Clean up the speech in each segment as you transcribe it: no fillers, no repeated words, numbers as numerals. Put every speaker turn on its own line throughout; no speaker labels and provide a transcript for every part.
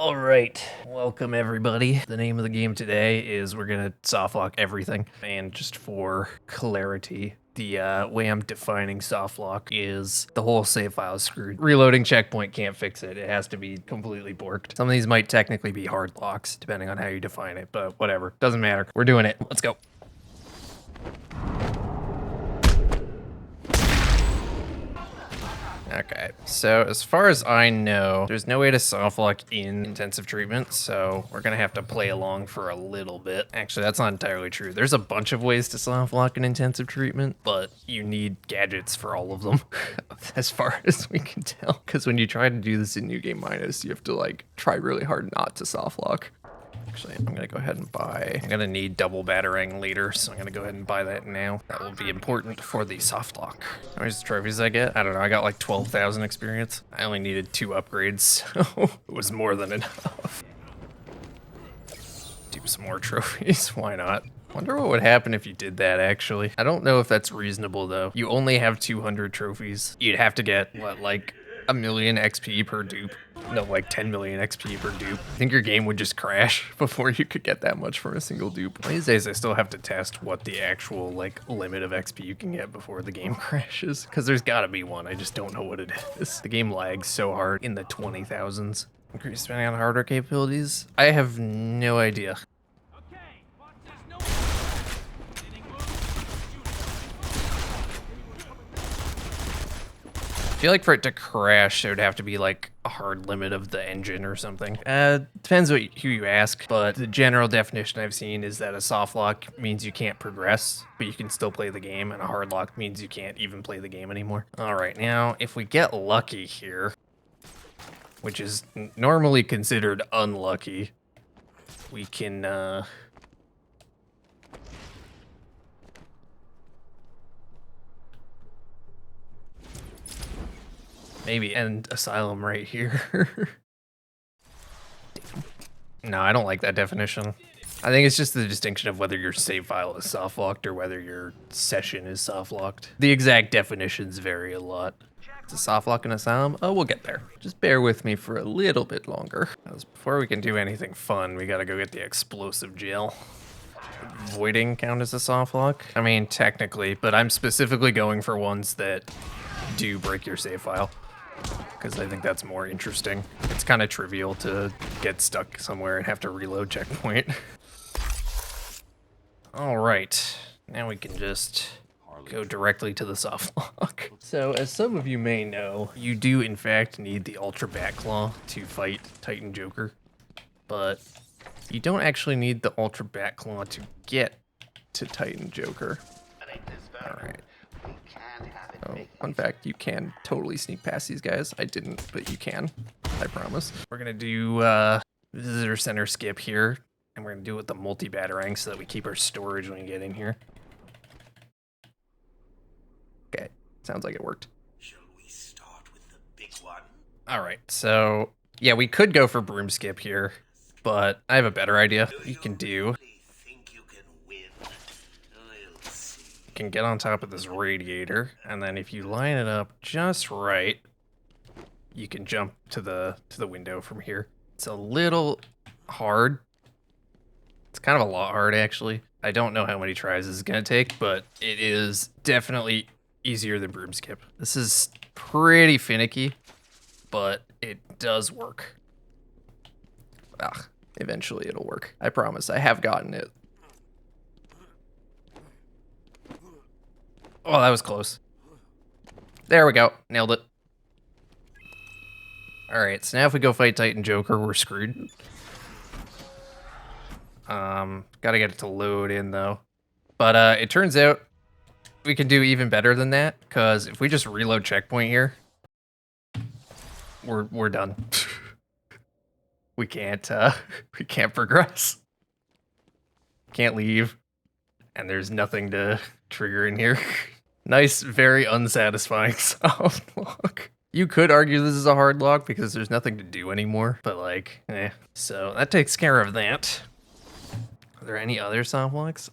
All right, welcome everybody. The name of the game today is we're gonna softlock everything, and just for clarity, the way I'm defining softlock is the whole save file is screwed. Reloading checkpoint can't fix it. It has to be completely borked. Some of these might technically be hard locks, depending on how you define it, but whatever, doesn't matter. We're doing it. Let's go. Okay, so as far as I know, there's no way to softlock in intensive treatment, so we're gonna have to play along for a little bit. Actually, that's not entirely true. There's a bunch of ways to softlock in intensive treatment, but you need gadgets for all of them, as far as we can tell. Because when you try to do this in New Game Minus, you have to like try really hard not to softlock. Actually, I'm gonna go ahead and buy. I'm gonna need double batarang later, so I'm gonna go ahead and buy that now. That will be important for the softlock. How many trophies I get? I don't know. I got like 12,000 experience. I only needed 2 upgrades, so it was more than enough. Do some more trophies. Why not? Wonder what would happen if you did that, actually. I don't know if that's reasonable, though. You only have 200 trophies. You'd have to get, what, like 1 million XP per dupe? No, like 10 million XP per dupe. I think your game would just crash before you could get that much from a single dupe. These days, I still have to test what the actual, like, limit of XP you can get before the game crashes. Because there's gotta be one. I just don't know what it is. The game lags so hard in the 20,000s. Increase spending on hardware capabilities? I have no idea. I feel like for it to crash, there would have to be like a hard limit of the engine or something. Depends who you ask, but the general definition I've seen is that a soft lock means you can't progress, but you can still play the game, and a hard lock means you can't even play the game anymore. All right, now if we get lucky here, which is normally considered unlucky, we can maybe end Asylum right here. No, I don't like that definition. I think it's just the distinction of whether your save file is softlocked or whether your session is softlocked. The exact definitions vary a lot. Is a softlock in Asylum? Oh, we'll get there. Just bear with me for a little bit longer. Before we can do anything fun, we gotta go get the explosive gel. Voiding count as a softlock? I mean, technically, but I'm specifically going for ones that do break your save file, because I think that's more interesting. It's kind of trivial to get stuck somewhere and have to reload checkpoint. All right, now we can just go directly to the softlock. So as some of you may know, you do in fact need the Ultra Bat Claw to fight Titan Joker, but you don't actually need the Ultra Bat Claw to get to Titan Joker. All right. Oh, fun fact, you can totally sneak past these guys. I didn't, but you can, I promise. We're gonna do visitor center skip here, and we're gonna do it with the multi-batarang so that we keep our storage when we get in here. Okay, sounds like it worked.
Shall we start with the big one?
All right, so yeah, we could go for broom skip here, but I have a better idea. You can do. Can get on top of this radiator, and then if you line it up just right, you can jump to the window from here. It's a little hard. It's kind of a lot hard, actually. I don't know how many tries this is gonna take, but it is definitely easier than broom skip. This is pretty finicky, but it does work. Eventually it'll work. I promise. I have gotten it. Oh, that was close. There we go. Nailed it. Alright, so now if we go fight Titan Joker, we're screwed. Gotta get it to load in, though. But it turns out we can do even better than that, because if we just reload checkpoint here, we're done. we can't progress. Can't leave. And there's nothing to trigger in here. Nice, very unsatisfying soft lock. You could argue this is a hard lock because there's nothing to do anymore, but like, So that takes care of that. Are there any other soft locks?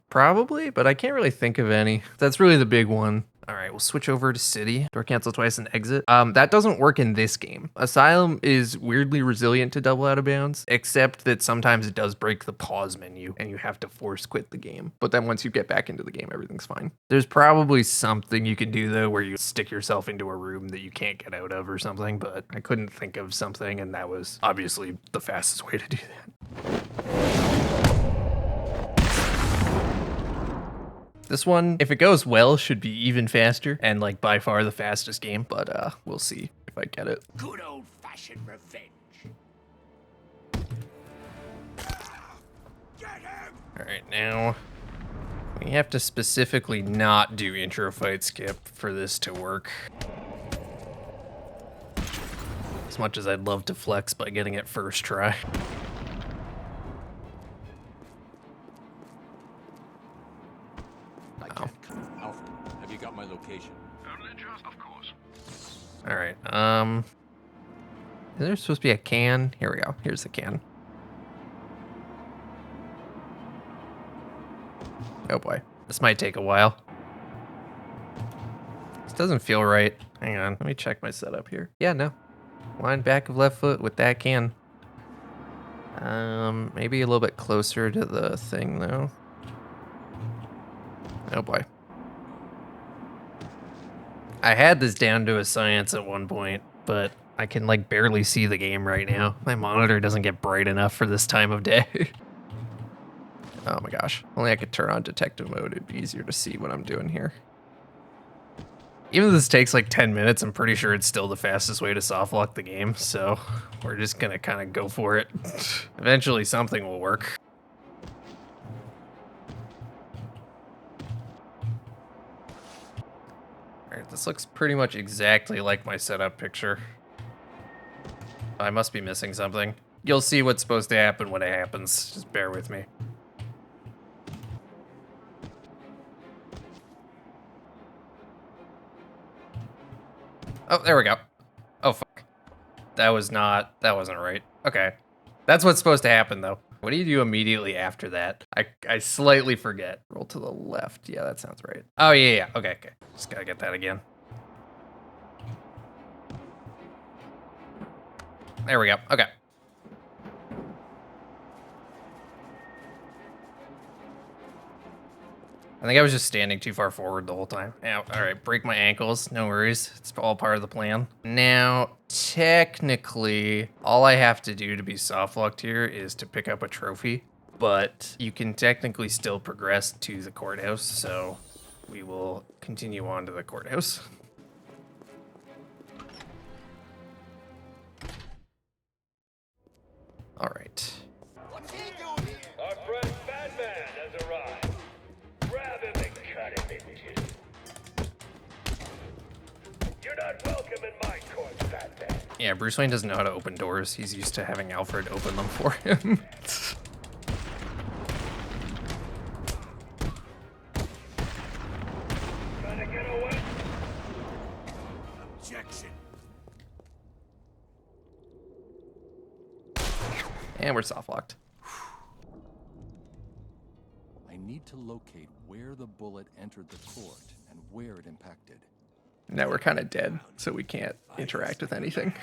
Probably, but I can't really think of any. That's really the big one. All right, we'll switch over to city. Door cancel twice and exit. That doesn't work in this game. Asylum is weirdly resilient to double out of bounds, except that sometimes it does break the pause menu and you have to force quit the game. But then once you get back into the game, everything's fine. There's probably something you can do though where you stick yourself into a room that you can't get out of or something, but I couldn't think of something, and that was obviously the fastest way to do that. This one, if it goes well, should be even faster and like by far the fastest game, but we'll see if I get it.
Good old-fashioned revenge. Get him!
All right, now we have to specifically not do intro fight skip for this to work. As much as I'd love to flex by getting it first try.
Alfred, have you got my location?
Only just, of course.
All right, is there supposed to be a can? Here we go, here's the can. Oh boy, this might take a while. This doesn't feel right. Hang on, let me check my setup here. Yeah, no. Line back of left foot with that can. Maybe a little bit closer to the thing though. Oh boy. I had this down to a science at one point, but I can like barely see the game right now. My monitor doesn't get bright enough for this time of day. Oh my gosh. Only I could turn on detective mode. It'd be easier to see what I'm doing here. Even though this takes like 10 minutes, I'm pretty sure it's still the fastest way to softlock the game, so we're just gonna kind of go for it. Eventually something will work. Alright, this looks pretty much exactly like my setup picture. I must be missing something. You'll see what's supposed to happen when it happens. Just bear with me. Oh, there we go. Oh, fuck. That wasn't right. Okay. That's what's supposed to happen, though. What do you do immediately after that? I slightly forget. Roll to the left. Yeah, that sounds right. Oh, yeah. Okay. Just gotta get that again. There we go. Okay. I think I was just standing too far forward the whole time. Yeah, all right, break my ankles, no worries. It's all part of the plan. Now, technically, all I have to do to be softlocked here is to pick up a trophy, but you can technically still progress to the courthouse, so we will continue on to the courthouse. All right.
What's he doing here? Our friend Batman has arrived. Grab him and cut him in two. You're not welcome in my court, Batman.
Yeah, Bruce Wayne doesn't know how to open doors. He's used to having Alfred open them for him.
Trying to get away? Objection.
And we're softlocked.
I need to locate where the bullet entered the court and where it impacted.
Now we're kind of dead, so we can't interact with anything.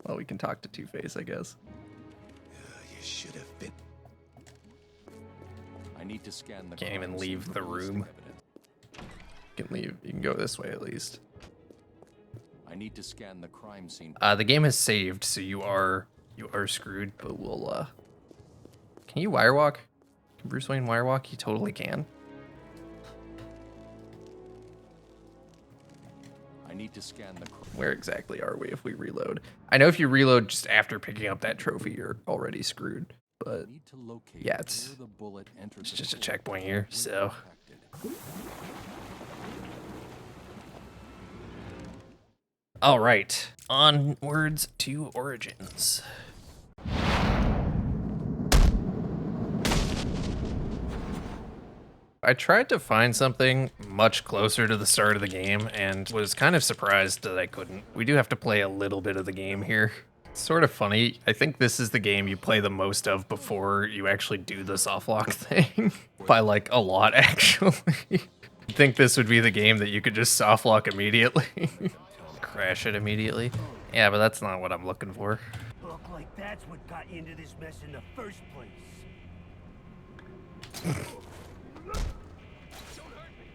Well, we can talk to Two-Face, I guess.
You should have been.
I need to scan the
Can't even
crime
leave
scene
the
for ballistic
room.
evidence.
You can leave. You can go this way at least.
I need to scan the crime scene.
The game has saved, so you are screwed. But we'll. Can you wirewalk? Can Bruce Wayne wirewalk? He totally can.
I need to scan the crime.
Where exactly are we if we reload? I know if you reload just after picking up that trophy, you're already screwed. But
I need to locate
yeah, it's
where the bullet entered
it's
the
just a
court
checkpoint here.
and where it
So
impacted.
all right, onwards to Origins. I tried to find something much closer to the start of the game and was kind of surprised that I couldn't. We do have to play a little bit of the game here. It's sort of funny. I think this is the game you play the most of before you actually do the softlock thing. By like a lot, actually. You'd think this would be the game that you could just softlock immediately. Crash it immediately. Yeah, but that's not what I'm looking for.
Look like that's what got you into this mess in the first place.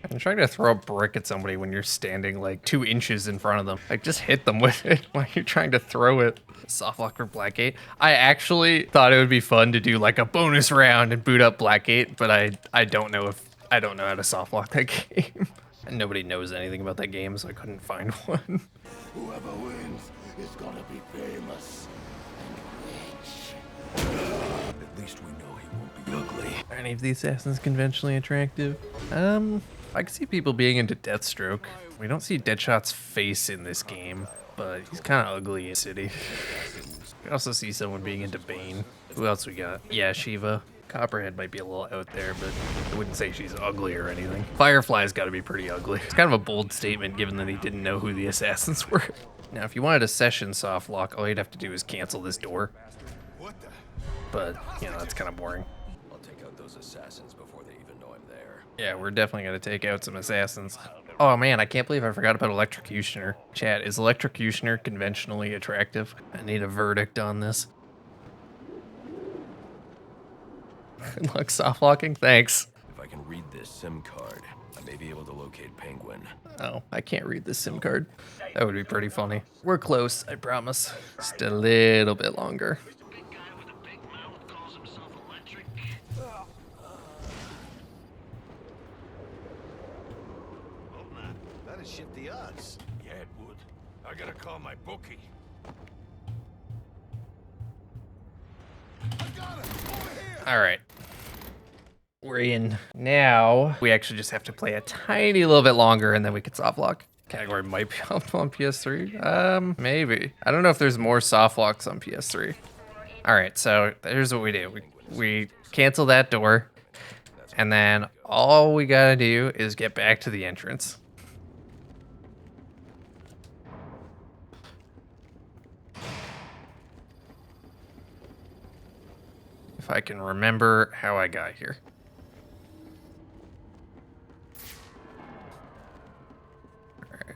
I'm trying to throw a brick at somebody when you're standing like 2 inches in front of them. Like, just hit them with it while you're trying to throw it. Softlock for Blackgate. I actually thought it would be fun to do like a bonus round and boot up Blackgate, but I don't know how to softlock that game. And nobody knows anything about that game, so I couldn't find one.
Whoever wins is gonna be famous and rich. At least we know he won't be ugly.
Are any of the assassins conventionally attractive? I can see people being into Deathstroke. We don't see Deadshot's face in this game, but he's kind of ugly in City. We also see someone being into Bane. Who else we got? Yeah, Shiva. Copperhead might be a little out there, but I wouldn't say she's ugly or anything. Firefly's got to be pretty ugly. It's kind of a bold statement given that he didn't know who the assassins were. Now, if you wanted a session softlock, all you'd have to do is cancel this door. But, you know, that's kind of boring.
I'll take out those assassins before they even know I'm there.
Yeah, we're definitely going to take out some assassins. Oh man, I can't believe I forgot about Electrocutioner. Chat, is Electrocutioner conventionally attractive? I need a verdict on this. Good luck softlocking, thanks.
If I can read this SIM card, I may be able to locate Penguin.
Oh, I can't read this SIM card. That would be pretty funny. We're close, I promise. Just a little bit longer.
That'd shift the odds.
Yeah, it would. I gotta call my bookie.
I got it! Over here!
All right. We're in. Now, we actually just have to play a tiny little bit longer and then we can softlock. Category might be up on PS3. Maybe. I don't know if there's more softlocks on PS3. All right, so here's what we do. We cancel that door, and then all we gotta do is get back to the entrance. If I can remember how I got here. All right.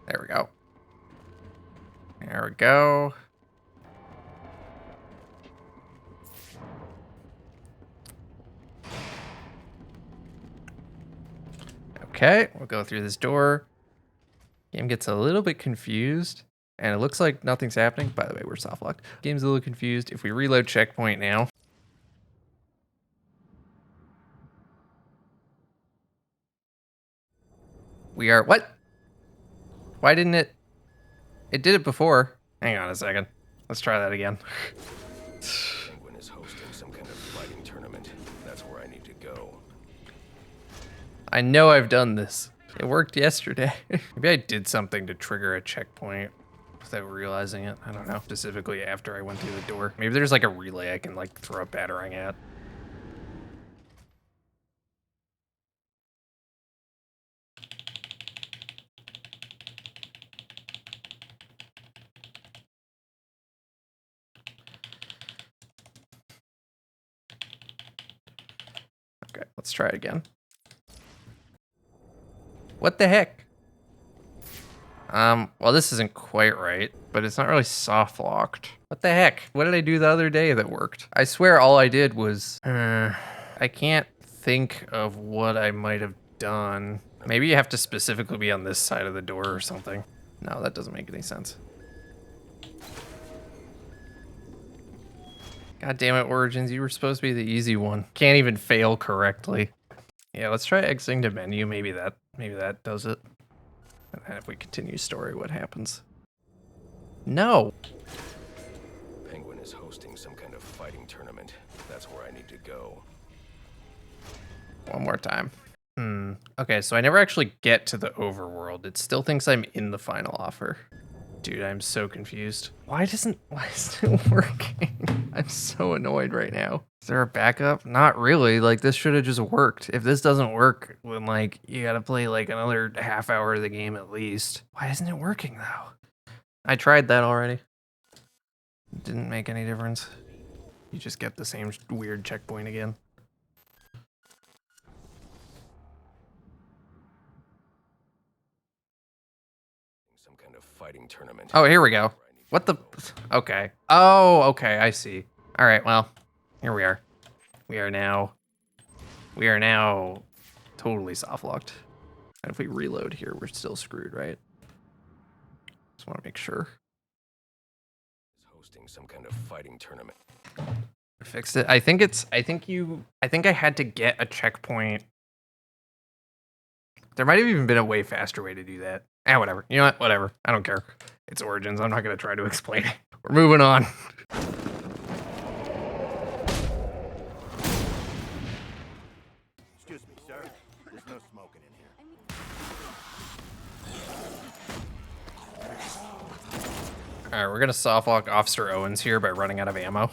There we go. There we go. Okay, we'll go through this door. Game gets a little bit confused, and it looks like nothing's happening. By the way, we're softlocked. Game's a little confused. If we reload checkpoint now. We are, what? Why didn't it? It did it before. Hang on a second. Let's try that again.
Penguin is hosting some kind of fighting tournament. That's where I need to go.
I know I've done this. It worked yesterday. Maybe I did something to trigger a checkpoint without realizing it. I don't know. Specifically after I went through the door. Maybe there's like a relay I can like throw a battering at. Okay, let's try it again. What the heck? Well, this isn't quite right, but it's not really soft locked. What the heck? What did I do the other day that worked? I swear all I did was, I can't think of what I might have done. Maybe you have to specifically be on this side of the door or something. No, that doesn't make any sense. God damn it, Origins, you were supposed to be the easy one. Can't even fail correctly. Yeah, let's try exiting the menu. Maybe that does it. And then if we continue story, what happens? No.
Penguin is hosting some kind of fighting tournament. That's where I need to go.
One more time. Okay, so I never actually get to the overworld. It still thinks I'm in the final offer. Dude, I'm so confused. Why isn't it working? I'm so annoyed right now. Is there a backup? Not really. Like, this should have just worked. If this doesn't work, then like you gotta play like another half hour of the game at least. Why isn't it working though? I tried that already. It didn't make any difference. You just get the same weird checkpoint again.
fighting tournament.
Oh, here we go. What the? Okay. Oh, okay. I see. All right. Well, here we are. We are now totally soft locked. And if we reload here, we're still screwed, right? Just want to make sure.
Is hosting some kind of fighting tournament.
I fixed it. I think I had to get a checkpoint. There might have even been a way faster way to do that. Whatever. You know what? Whatever. I don't care. It's Origins. I'm not going to try to explain it. We're moving on.
Excuse me, sir. There's no smoking in here.
All right, we're going to softlock Officer Owens here by running out of ammo.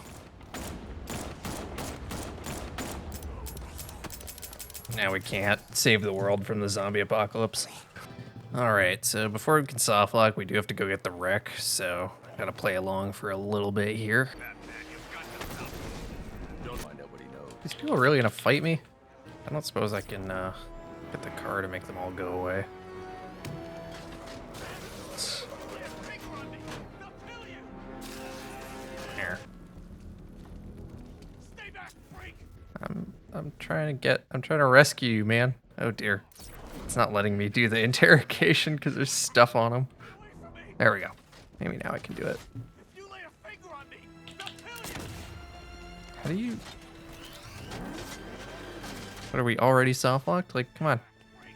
Now we can't save the world from the zombie apocalypse. All right, so before we can softlock, we do have to go get the wreck, so I gotta play along for a little bit here.
Don't find out what he knows.
These people are really gonna fight me? I don't suppose I can get the car to make them all go away. Here. I'm trying to rescue you, man. Oh dear. It's not letting me do the interrogation because there's stuff on him. There we go. Maybe now I can do it. How do you... What, are we already soft-locked? Like, come on.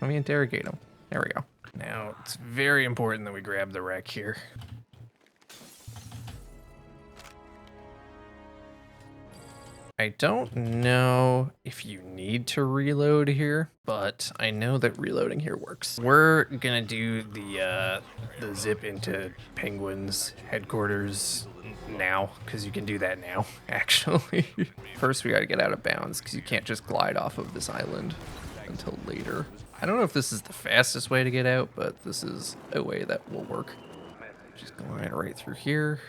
Let me interrogate him. There we go. Now, it's very important that we grab the wreck here. I don't know if you need to reload here, but I know that reloading here works. We're gonna do the zip into Penguin's headquarters now, because you can do that now, actually. First, we gotta get out of bounds, because you can't just glide off of this island until later. I don't know if this is the fastest way to get out, but this is a way that will work. Just glide right through here.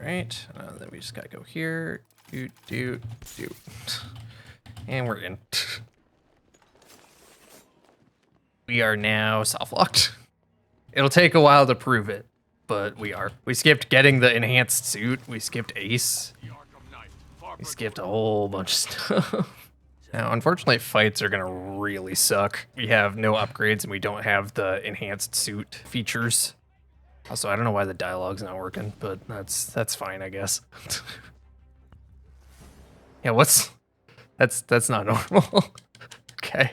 Right, then we just gotta go here, do. And we're in. We are now soft-locked. It'll take a while to prove it, but we are. We skipped getting the enhanced suit, we skipped Ace. We skipped a whole bunch of stuff. Now, unfortunately, fights are gonna really suck. We have no upgrades and we don't have the enhanced suit features. Also, I don't know why the dialogue's not working, but that's fine, I guess. Yeah, that's not normal. Okay.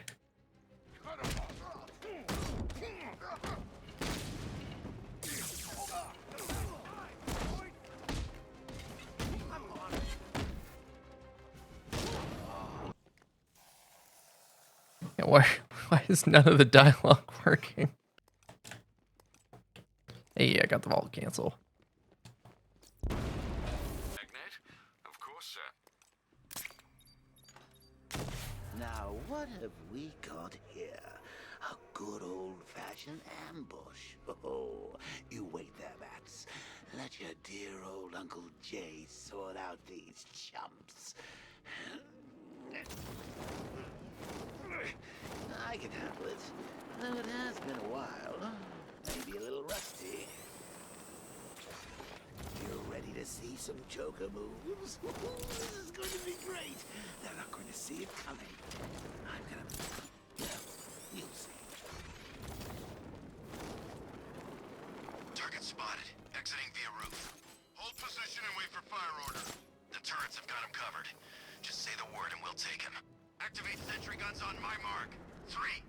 Yeah, why is none of the dialogue working? Hey, I got the vault cancel.
Magnet? Of course, sir.
Now, what have we got here? A good old-fashioned ambush. Oh, you wait there, Bats. Let your dear old Uncle Jay sort out these chumps. I can handle it, though it has been a while. Maybe a little rusty. You're ready to see some Joker moves? This is going to be great. They're not going to see it coming. I'm gonna... Well, you'll see.
Target spotted. Exiting via roof. Hold position and wait for fire order. The turrets have got him covered. Just say the word and we'll take him. Activate sentry guns on my mark. 3,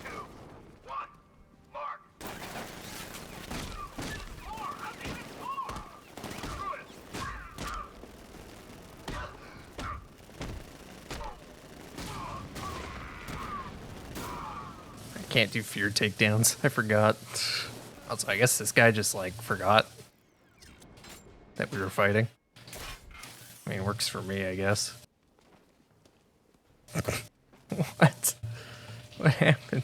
2, 1. Mark.
I can't do fear takedowns. I forgot. Also, I guess this guy just like forgot that we were fighting. I mean, works for me, I guess. What? What happened?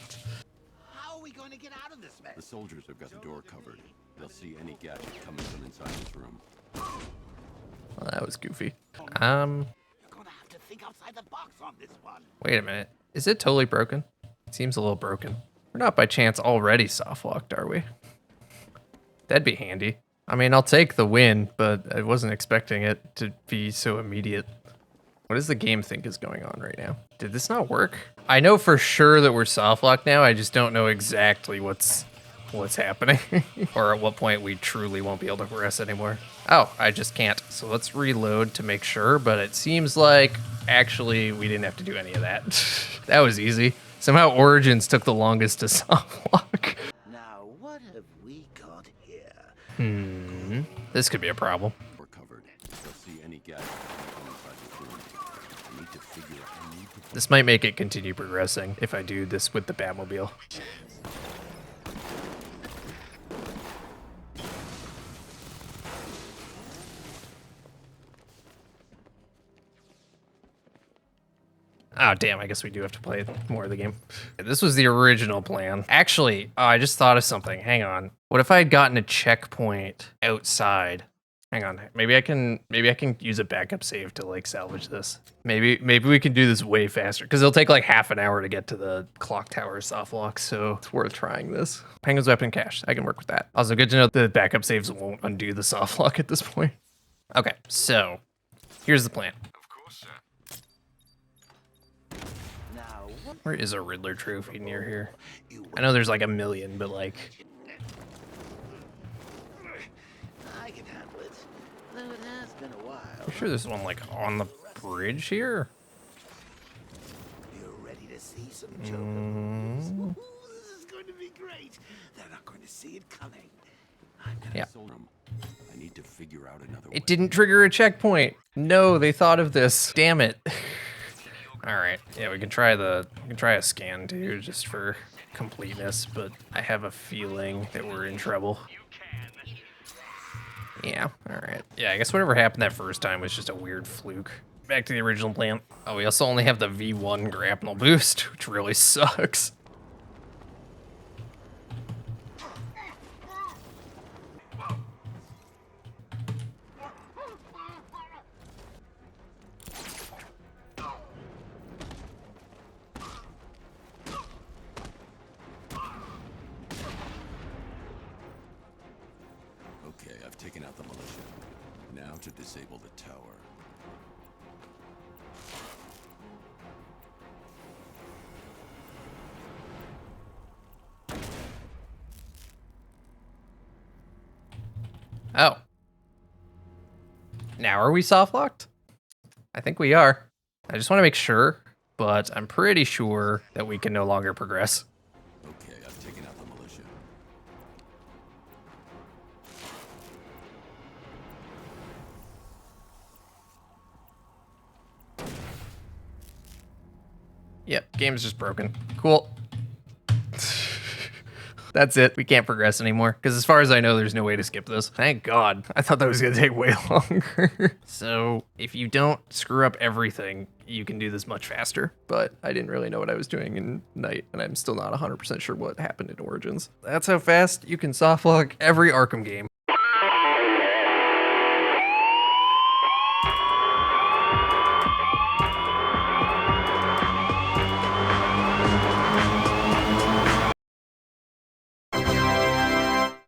How are we going to get out of this mess?
The soldiers have got the door covered. They'll see any gadget coming from inside this room.
Well, that was goofy.
You're gonna have to think outside the box on this one.
Wait a minute. Is it totally broken? It seems a little broken. We're not by chance already soft-locked, are we? That'd be handy. I mean, I'll take the win, but I wasn't expecting it to be so immediate. What does the game think is going on right now? Did this not work? I know for sure that we're soft-locked now. I just don't know exactly what's happening or at what point we truly won't be able to progress anymore. Oh, I just can't. So let's reload to make sure, but it seems like actually we didn't have to do any of that. That was easy. Somehow Origins took the longest to soft-lock.
Now, what have we got here?
This could be a problem.
We're covered. They'll see any gadget coming from inside this room. I need to figure out.
This might make it continue progressing if I do this with the Batmobile. Oh, damn, I guess we do have to play more of the game. This was the original plan. Actually, I just thought of something. Hang on. What if I had gotten a checkpoint outside? Hang on. Maybe I can use a backup save to like salvage this. Maybe we can do this way faster because it'll take like half an hour to get to the clock tower soft lock, so it's worth trying this. Penguin's weapon cache. I can work with that. Also, good to know the backup saves won't undo the soft lock at this point. Okay, so here's the plan. Where is a Riddler trophy near here? I know there's like a million, but like...
I can handle it, though it has been a while.
I'm sure there's one like on the bridge here.
You're ready to see some Joker moves? Ooh, this is going to be great. They're not going to see it coming.
Yeah.
I need to figure out another way.
It didn't trigger a checkpoint. No, they thought of this. Damn it. All right, yeah, we can try a scan too, just for completeness, but I have a feeling that we're in trouble. Yeah, all right. Yeah, I guess whatever happened that first time was just a weird fluke. Back to the original plan. Oh, we also only have the V1 grapnel boost, which really sucks.
Okay, I've taken out the militia. Now to disable the tower.
Oh. Now are we soft locked? I think we are. I just want to make sure, but I'm pretty sure that we can no longer progress.
Okay, I've taken out the militia.
Yep, game's just broken. Cool. That's it. We can't progress anymore. Because as far as I know, there's no way to skip this. Thank God. I thought that was going to take way longer. So if you don't screw up everything, you can do this much faster. But I didn't really know what I was doing in Night, and I'm still not 100% sure what happened in Origins. That's how fast you can softlock every Arkham game.